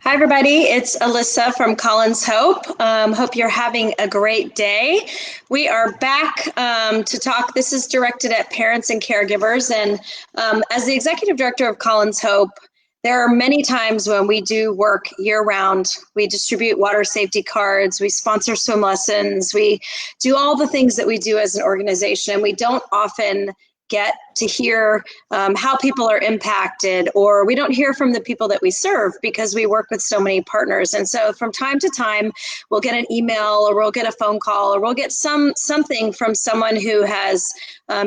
Hi, everybody. It's Alissa from Colin's Hope. Hope you're having a great day. We are back to talk. This is directed at parents and caregivers. And as the executive director of Colin's Hope, there are many times when we do work year-round. We distribute water safety cards. We sponsor swim lessons. We do all the things that we do as an organization. We don't often get to hear how people are impacted, or we don't hear from the people that we serve because we work with so many partners. And so from time to time, we'll get an email or we'll get a phone call or we'll get something from someone who has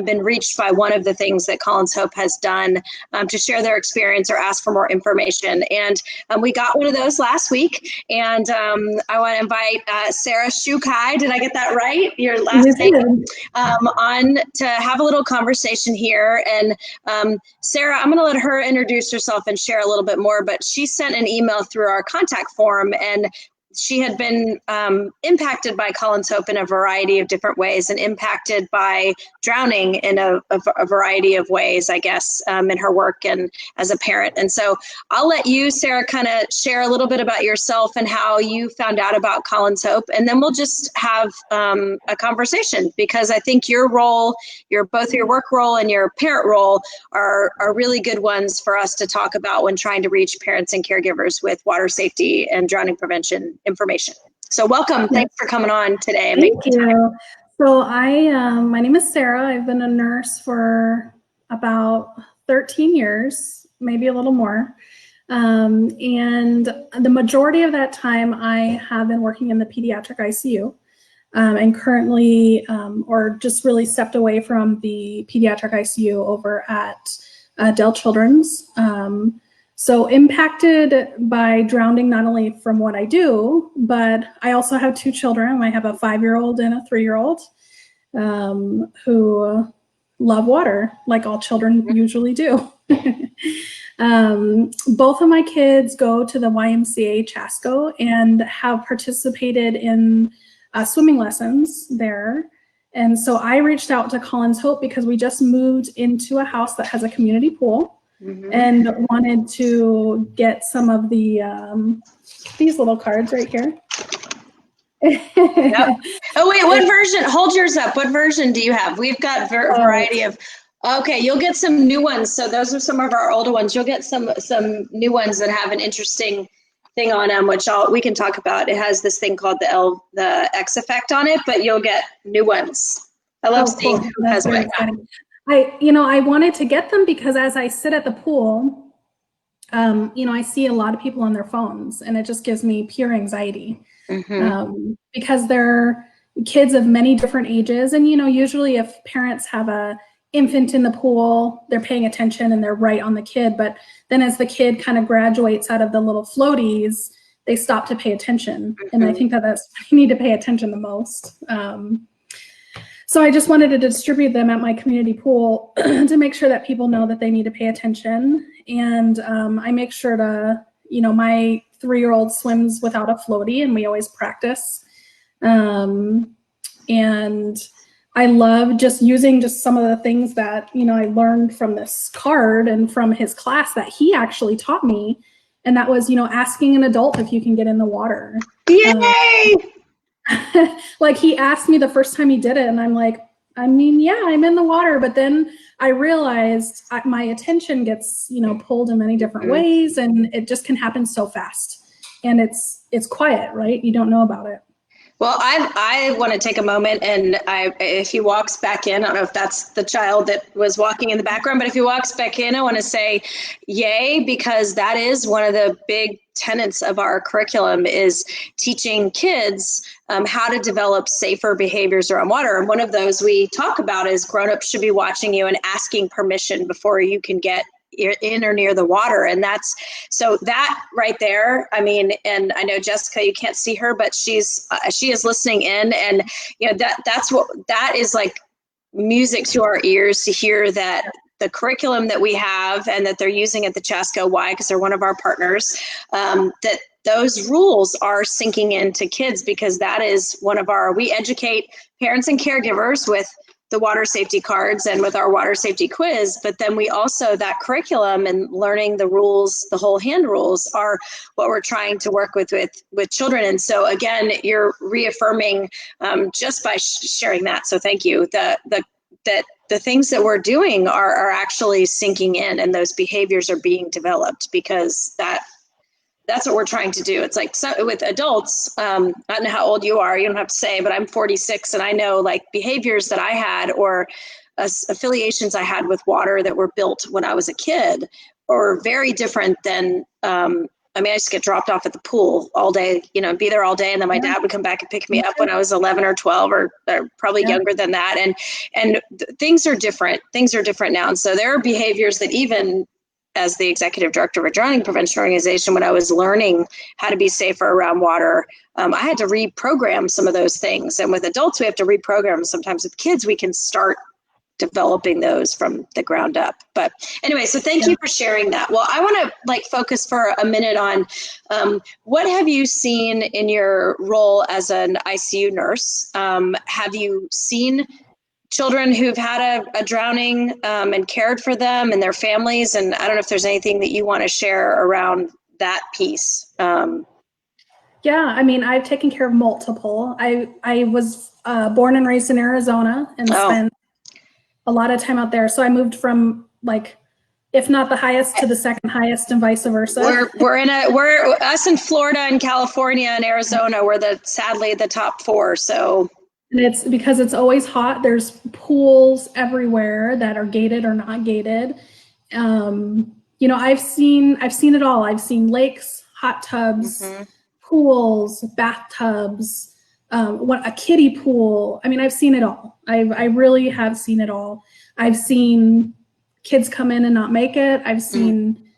been reached by one of the things that Colin's Hope has done to share their experience or ask for more information. And we got one of those last week. And I want to invite Sarah Schukei, did I get that right? Your last name, on to have a little conversation here. And Sarah, I'm going to let her introduce herself and share a little bit more, but she sent an email through our contact form, and she had been impacted by Colin's Hope in a variety of different ways, and impacted by drowning in a variety of ways, I guess, in her work and as a parent. And so I'll let you, Sarah, kind of share a little bit about yourself and how you found out about Colin's Hope, and then we'll just have a conversation, because I think your role, both your work role and your parent role are really good ones for us to talk about when trying to reach parents and caregivers with water safety and drowning prevention information. So welcome. Yes. Thanks for coming on today. Thank you. So my name is Sarah. I've been a nurse for about 13 years, maybe a little more. And the majority of that time I have been working in the pediatric ICU, and currently, or just really stepped away from the pediatric ICU over at Dell Children's. So impacted by drowning, not only from what I do, but I also have two children. I have a 5-year-old and a 3-year-old who love water, like all children usually do. Both of my kids go to the YMCA Chasco and have participated in swimming lessons there. And so I reached out to Colin's Hope because we just moved into a house that has a community pool. Mm-hmm. And wanted to get some of the these little cards right here. Yep. Oh wait, what version? Hold yours up. What version do you have? We've got a variety of. Okay, you'll get some new ones. So those are some of our older ones. You'll get some new ones that have an interesting thing on them, which we can talk about. It has this thing called the X effect on it, but you'll get new ones. I love seeing who has what. I wanted to get them because as I sit at the pool, I see a lot of people on their phones, and it just gives me pure anxiety. Mm-hmm. Because they're kids of many different ages. And, usually if parents have a infant in the pool, they're paying attention and they're right on the kid. But then as the kid kind of graduates out of the little floaties, they stop to pay attention. Mm-hmm. And I think that's when you need to pay attention the most. So I just wanted to distribute them at my community pool to make sure that people know that they need to pay attention. And I make sure to, my 3-year-old swims without a floaty, and we always practice. And I love just using just some of the things that, I learned from this card and from his class that he actually taught me. And that was, asking an adult if you can get in the water. Yay! Like he asked me the first time he did it, and I'm like, yeah, I'm in the water. But then I realized my attention gets, pulled in many different ways, and it just can happen so fast. And it's quiet, right? You don't know about it. Well, I want to take a moment, and if he walks back in, I don't know if that's the child that was walking in the background, but if he walks back in, I want to say yay, because that is one of the big tenets of our curriculum, is teaching kids how to develop safer behaviors around water. And one of those we talk about is grown-ups should be watching you and asking permission before you can get in or near the water. And so that right there, and I know Jessica, you can't see her, but she is listening in, and that is like music to our ears to hear that the curriculum that we have and that they're using at the Chasco, why? Because they're one of our partners, that those rules are sinking into kids, because that is we educate parents and caregivers with the water safety cards and with our water safety quiz, but then we also, that curriculum and learning the rules, the whole hand rules are what we're trying to work with children. And so again, you're reaffirming just by sharing that. So thank you. That the things that we're doing are actually sinking in, and those behaviors are being developed, because that's what we're trying to do. It's like, so with adults, I don't know how old you are, you don't have to say, but I'm 46, and I know like behaviors that I had or affiliations I had with water that were built when I was a kid are very different than, I used to get dropped off at the pool all day, be there all day. And then my dad would come back and pick me up when I was 11 or 12 or probably younger than that. And things are different. Things are different now. And so there are behaviors that even as the executive director of a drowning prevention organization, when I was learning how to be safer around water, I had to reprogram some of those things. And with adults, we have to reprogram. Sometimes with kids, we can start developing those from the ground up. But anyway, so thank you for sharing that. Well, I want to focus for a minute on what have you seen in your role as an ICU nurse? Have you seen children who've had a drowning and cared for them and their families? And I don't know if there's anything that you want to share around that piece. Yeah, I've taken care of multiple. I was born and raised in Arizona and spent a lot of time out there. So I moved from if not the highest to the second highest and vice versa. We're us in Florida and California and Arizona. We're sadly the top four. So. And it's because it's always hot. There's pools everywhere that are gated or not gated. I've seen it all. I've seen lakes, hot tubs, pools, bathtubs, a kiddie pool. I've seen it all. I really have seen it all. I've seen kids come in and not make it. I've seen,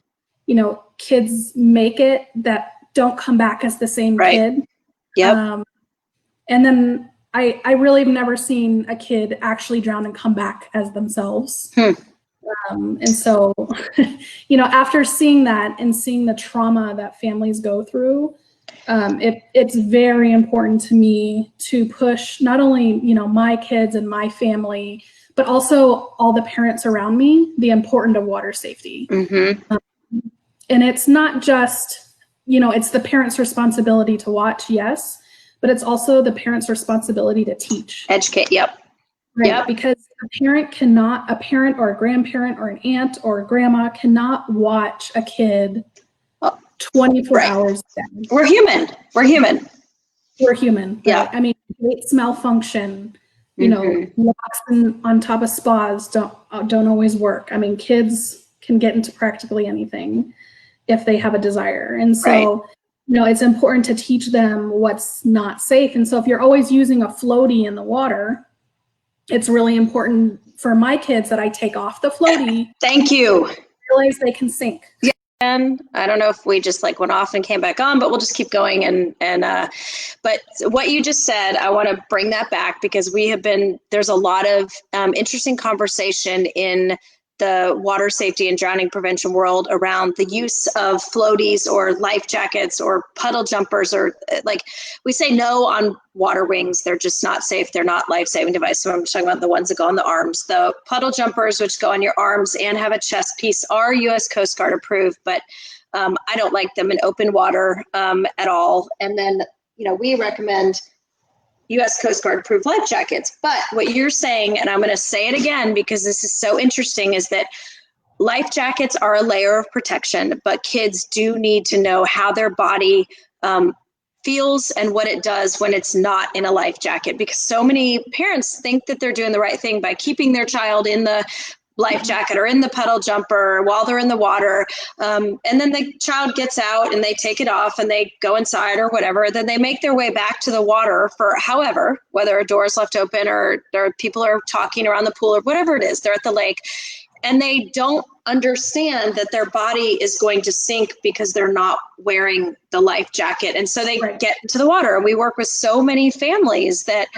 kids make it that don't come back as the same kid. Yep. And then I really have never seen a kid actually drown and come back as themselves. And so, after seeing that and seeing the trauma that families go through, it's very important to me to push not only, my kids and my family, but also all the parents around me, the importance of water safety. And it's not just, it's the parents' responsibility to watch, yes, but it's also the parents' responsibility to teach. Educate, yep. Right, yep. Because a parent or a grandparent or an aunt or a grandma cannot watch a kid 24 hours a day. We're human. Yeah. Right? Gates malfunction, locks on top of spas don't always work. Kids can get into practically anything if they have a desire. And so, it's important to teach them what's not safe. And so if you're always using a floaty in the water, it's really important for my kids that I take off the floaty. Thank you. Realize they can sink. Yeah. And I don't know if we just went off and came back on, but we'll just keep going. But what you just said, I want to bring that back because there's a lot of interesting conversation in the water safety and drowning prevention world around the use of floaties or life jackets or puddle jumpers, or we say no on water wings. They're just not safe. They're not life-saving devices. So I'm talking about the ones that go on the arms. The puddle jumpers, which go on your arms and have a chest piece, are U.S. Coast Guard approved, but I don't like them in open water at all. And then, we recommend U.S. Coast Guard approved life jackets. But what you're saying, and I'm going to say it again because this is so interesting, is that life jackets are a layer of protection, but kids do need to know how their body feels and what it does when it's not in a life jacket, because so many parents think that they're doing the right thing by keeping their child in the life jacket or in the puddle jumper while they're in the water. And then the child gets out and they take it off and they go inside or whatever. Then they make their way back to the water for however, whether a door is left open or people are talking around the pool or whatever it is, they're at the lake. And they don't understand that their body is going to sink because they're not wearing the life jacket. And so they get into the water. And we work with so many families that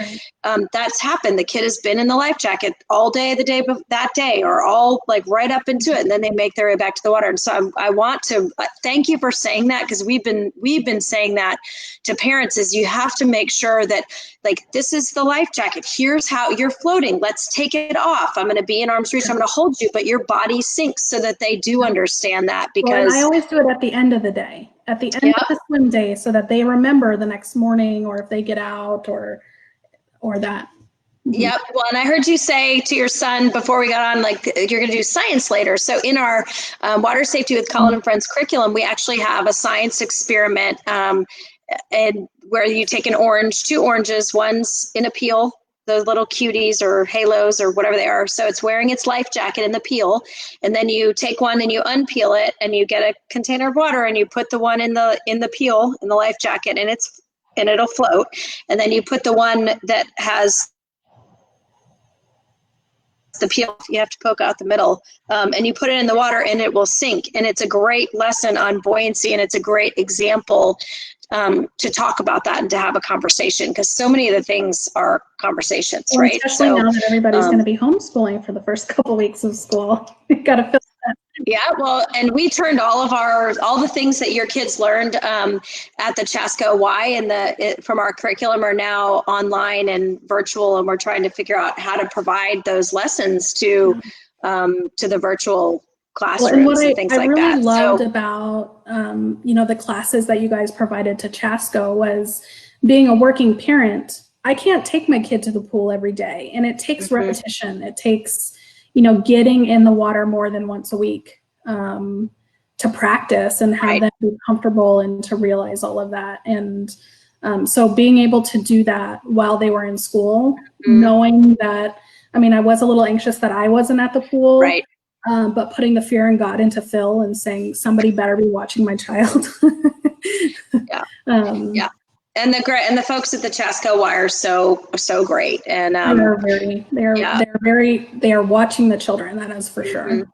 that's happened. The kid has been in the life jacket all day, that day, or all like right up into it. And then they make their way back to the water. And so I want to thank you for saying that, because we've been saying that to parents, is you have to make sure that, like, this is the life jacket. Here's how you're floating. Let's take it off. I'm going to be in arm's reach. I'm going to hold you, but your body sinks, so that they do understand that. Because I always do it at the end of the day, at the end of the swim day, so that they remember the next morning, or if they get out or that. Yep. Well, and I heard you say to your son before we got on, like, you're going to do science later. So in our Water Safety with Colin and Friends curriculum, we actually have a science experiment and where you take two oranges, one's in a peel, the little cuties or halos or whatever they are. So it's wearing its life jacket in the peel. And then you take one and you unpeel it, and you get a container of water, and you put the one in the peel, in the life jacket, and it'll float. And then you put the one that has the peel, you have to poke out the middle, and you put it in the water, and it will sink. And it's a great lesson on buoyancy, and it's a great example to talk about that and to have a conversation, because so many of the things are conversations, right? Especially now that everybody's going to be homeschooling for the first couple weeks of school. You've got to fill that. Yeah, well, and we turned all the things that your kids learned at the Chaska Y and from our curriculum are now online and virtual, and we're trying to figure out how to provide those lessons to the virtual classrooms and things like that. I really loved about the classes that you guys provided to Chaska was, being a working parent, I can't take my kid to the pool every day, and it takes repetition. It takes getting in the water more than once a week to practice and have them be comfortable and to realize all of that. And so being able to do that while they were in school, knowing that, I was a little anxious that I wasn't at the pool, but putting the fear in God into Phil and saying, somebody better be watching my child. And the folks at the Chaska Y are so great, and they are watching the children. That is for sure.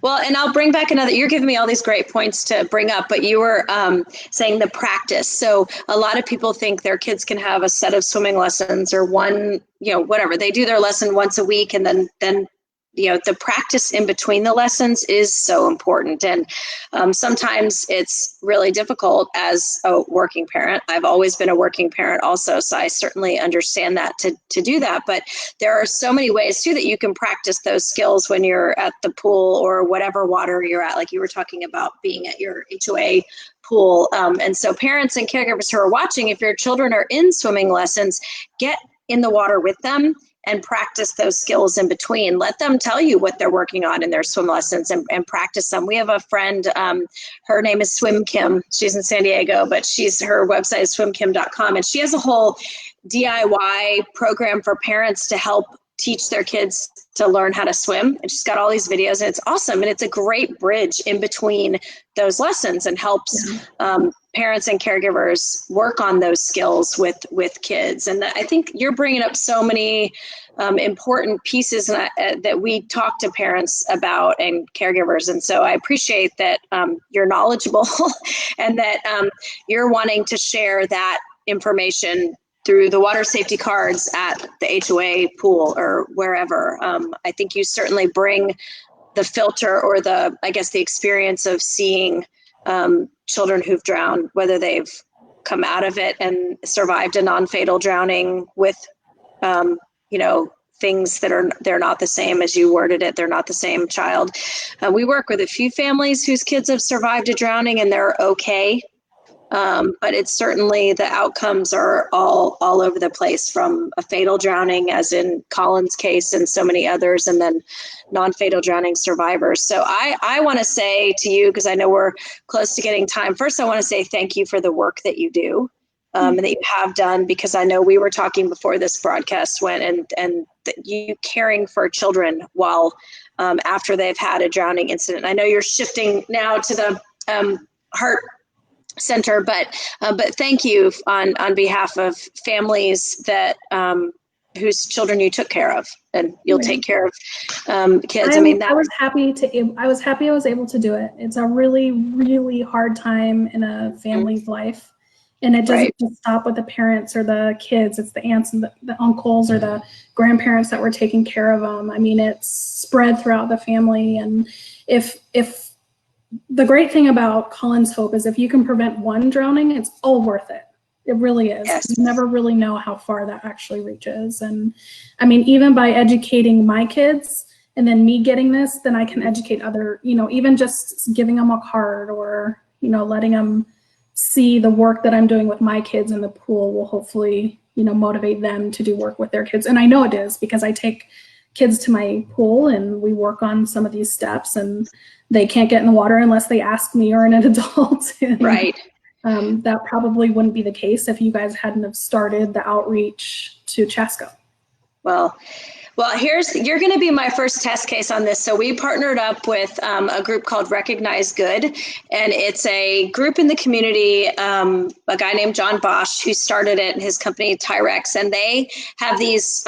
Well, and I'll bring back you're giving me all these great points to bring up, but you were saying the practice. So a lot of people think their kids can have a set of swimming lessons or one, whatever. They do their lesson once a week, and then the practice in between the lessons is so important. And sometimes it's really difficult as a working parent. I've always been a working parent also, so I certainly understand that to do that. But there are so many ways too that you can practice those skills when you're at the pool or whatever water you're at, like you were talking about being at your HOA pool. And so parents and caregivers who are watching, if your children are in swimming lessons, get in the water with them and practice those skills in between. Let them tell you what they're working on in their swim lessons and practice them. We have a friend, her name is Swim Kim. She's in San Diego, but her website is swimkim.com. And she has a whole DIY program for parents to help teach their kids to learn how to swim. And she's got all these videos, and it's awesome. And it's a great bridge in between those lessons and helps parents and caregivers work on those skills with kids. And I think you're bringing up so many important pieces that we talk to parents about and caregivers. And so I appreciate that you're knowledgeable and that you're wanting to share that information through the water safety cards at the HOA pool or wherever. I think you certainly bring the filter or the experience of seeing children who've drowned, whether they've come out of it and survived a non-fatal drowning with, things that they're not the same as you worded it. They're not the same child. We work with a few families whose kids have survived a drowning and they're okay. But it's certainly the outcomes are all over the place, from a fatal drowning, as in Colin's case and so many others, and then non-fatal drowning survivors. So I want to say to you, because I know we're close to getting time. First, I want to say thank you for the work that you do and that you have done, because I know we were talking before this broadcast went, and you caring for children while after they've had a drowning incident. I know you're shifting now to the heart center, but thank you on behalf of families that whose children you took care of, and you'll take care of kids. I was happy I was able to do it. It's a really, really hard time in a family's life. And it doesn't just stop with the parents or the kids. It's the aunts and the uncles or the grandparents that were taking care of them. I mean, it's spread throughout the family. And if the great thing about Colin's Hope is if you can prevent one drowning, it's all worth it. It really is. Yes. You never really know how far that actually reaches. And I mean, even by educating my kids and then me getting this, then I can educate other, even just giving them a card or, letting them see the work that I'm doing with my kids in the pool will hopefully, motivate them to do work with their kids. And I know it is because I take kids to my pool and we work on some of these steps, and they can't get in the water unless they ask me or an adult. And, that probably wouldn't be the case if you guys hadn't have started the outreach to Chasko. Well, you're going to be my first test case on this. So we partnered up with a group called Recognize Good, and it's a group in the community, a guy named John Bosch who started it, his company Tyrex, and they have these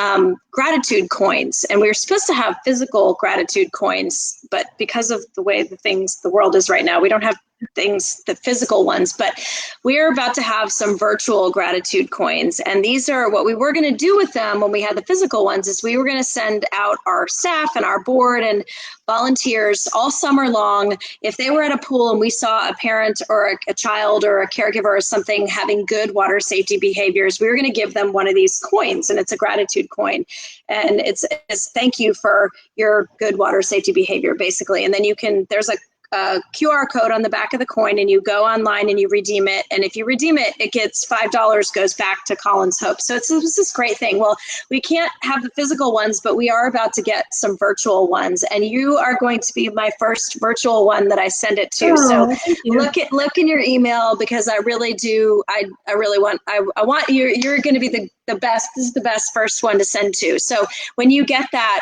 gratitude coins, and we were supposed to have physical gratitude coins, but because of the way the world is right now, we don't have the physical ones, but we are about to have some virtual gratitude coins. And these are what we were going to do with them when we had the physical ones, is we were going to send out our staff and our board and volunteers all summer long. If they were at a pool and we saw a parent or a child or a caregiver or something having good water safety behaviors, we were going to give them one of these coins, and it's a gratitude coin. And it's thank you for your good water safety behavior, basically. And then there's a QR code on the back of the coin, and you go online and you redeem it. And if you redeem it, it gets $5 goes back to Colin's Hope. So it's this great thing. Well, we can't have the physical ones, but we are about to get some virtual ones, and you are going to be my first virtual one that I send it to. So look in your email, because I really do. I want you. You're going to be the best. This is the best first one to send to. So when you get that,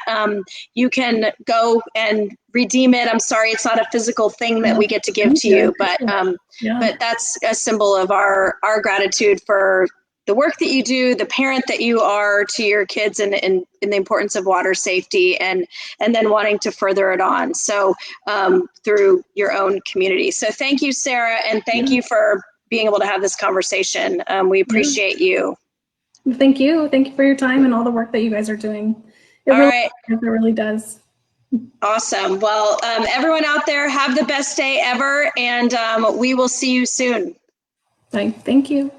you can go and redeem it. I'm sorry, it's not a physical thing that we get to give to you, but that's a symbol of our gratitude for the work that you do, the parent that you are to your kids, and the importance of water safety, and then wanting to further it on. So through your own community. So thank you, Sarah, and thank you for being able to have this conversation. We appreciate you. Thank you. Thank you for your time and all the work that you guys are doing. It really does. Awesome. Well, everyone out there, have the best day ever, and we will see you soon. Bye. Thank you.